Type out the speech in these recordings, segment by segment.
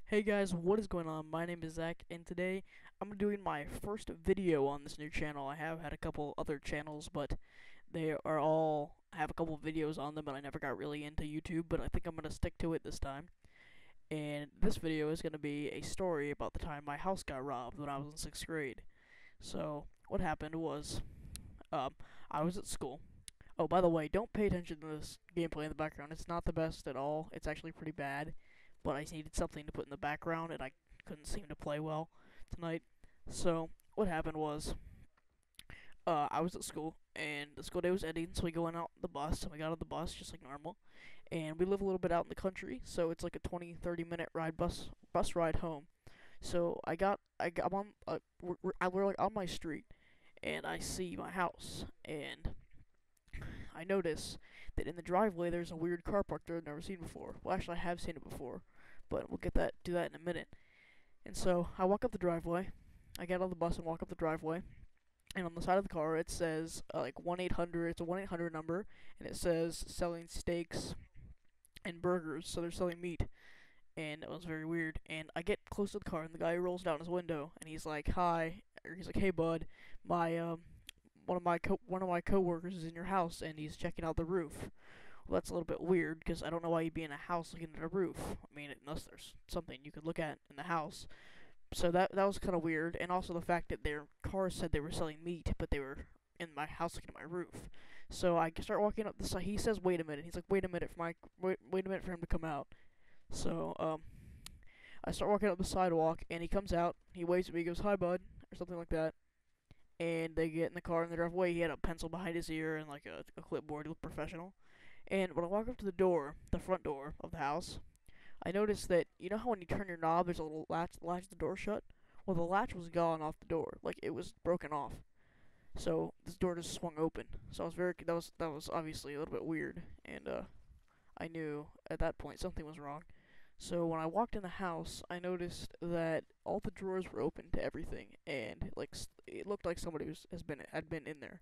Hey guys, what is going on? My name is Zach, and today I'm doing my first video on this new channel. I have had a couple other channels, but they are all I have a couple videos on them, but I never got really into YouTube, but I think I'm gonna stick to it this time. And this video is gonna be a story about the time my house got robbed when I was in 6th grade. So, what happened was, um, I was at school. Oh, by the way, don't pay attention to this gameplay in the background. It's not the best at all. It's actually pretty bad, but I needed something to put in the background, and I couldn't seem to play well tonight. So what happened was, I was at school, and the school day was ending, so we go out the bus, and we got on the bus just like normal. And we live a little bit out in the country, so it's like a 20-30 minute ride bus ride home. So I'm on we're like on my street, and I see my house, and I notice that in the driveway there's a weird car parked there I've never seen before. Well, actually, I have seen it before, but we'll do that in a minute. And so I walk up the driveway. I get on the bus and walk up the driveway. And on the side of the car, it says like 1-800. It's a 1-800 number, and it says selling steaks and burgers. So they're selling meat, and it was very weird. And I get close to the car, and the guy rolls down his window, and he's like, "Hi," or he's like, "Hey, bud, my one of my coworkers is in your house, and he's checking out the roof." Well, that's a little bit weird because I don't know why you'd be in a house looking at a roof. I mean, unless there's something you could look at in the house. So that was kind of weird, and also the fact that their car said they were selling meat, but they were in my house looking at my roof. So I start walking up the side. He says, "Wait a minute." He's like, "Wait a minute for wait a minute for him to come out." So I start walking up the sidewalk, and he comes out. He waves at me, he goes, "Hi, bud," or something like that. And they get in the car and they drive away. He had a pencil behind his ear and like a clipboard. He looked professional. And when I walk up to the door, the front door of the house, I noticed that you know how when you turn your knob, there's a little latch the door shut. Well, the latch was gone off the door, like it was broken off. So this door just swung open. So I was very that was obviously a little bit weird, and I knew at that point something was wrong. So when I walked in the house, I noticed that all the drawers were open to everything, and like it looked like somebody had been in there.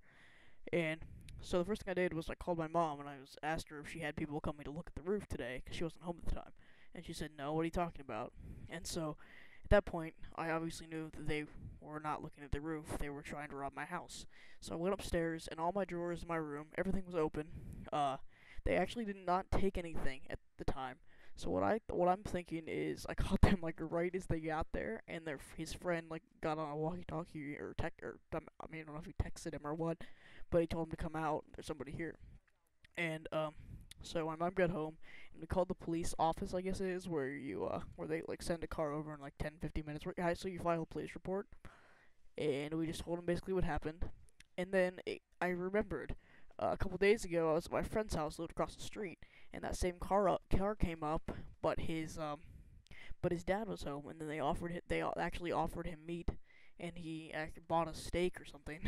And so the first thing I did was I called my mom and I was asked her if she had people coming to look at the roof today because she wasn't home at the time. And she said, "No, what are you talking about?" And so at that point, I obviously knew that they were not looking at the roof. They were trying to rob my house. So I went upstairs and all my drawers in my room, everything was open. They actually did not take anything at the time. So what I'm thinking is I caught them like right as they got there, and his friend like got on a walkie-talkie or I mean I don't know if he texted him or what, but he told him to come out. There's somebody here, and so my mom got home and we called the police office. I guess it is where they like send a car over in like 10-15 minutes. So you file a police report, and we just told him basically what happened, and then I remembered. A couple days ago, I was at my friend's house, lived across the street, and that same car came up, but his dad was home, and then they actually offered him meat, and he bought a steak or something.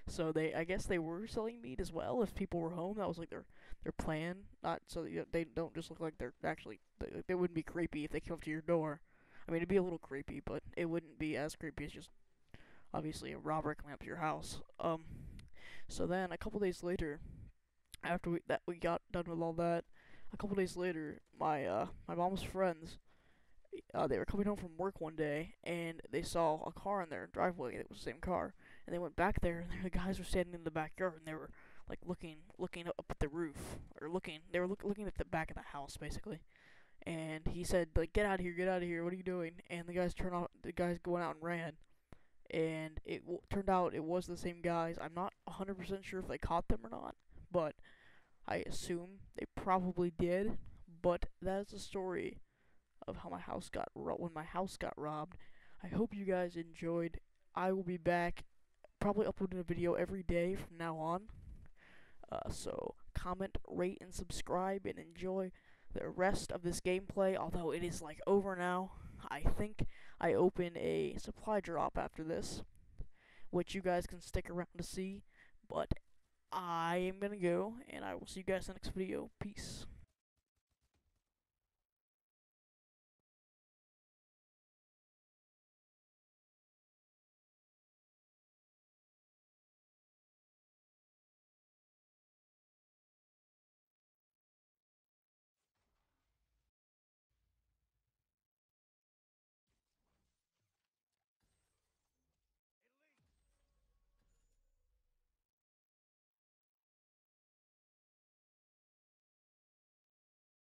So I guess they were selling meat as well. If people were home, that was like their plan. Not so that they don't just look like they're actually they wouldn't be creepy if they came up to your door. I mean, it'd be a little creepy, but it wouldn't be as creepy as just obviously a robber coming up to your house. So then a couple days later, after we got done with all that, a couple days later, my mom's friends they were coming home from work one day and they saw a car in their driveway. It was the same car, and they went back there and the guys were standing in the backyard and they were like looking up at the roof or looking at the back of the house basically. And he said like, get out of here, what are you doing?" And the guys going out and ran. And turned out it was the same guys. I'm not 100% sure if they caught them or not, but I assume they probably did. But that is the story of how when my house got robbed. I hope you guys enjoyed. I will be back, probably uploading a video every day from now on. So comment, rate, and subscribe, and enjoy the rest of this gameplay. Although it is like over now, I think I open a supply drop after this, which you guys can stick around to see. But I am gonna go, and I will see you guys in the next video. Peace.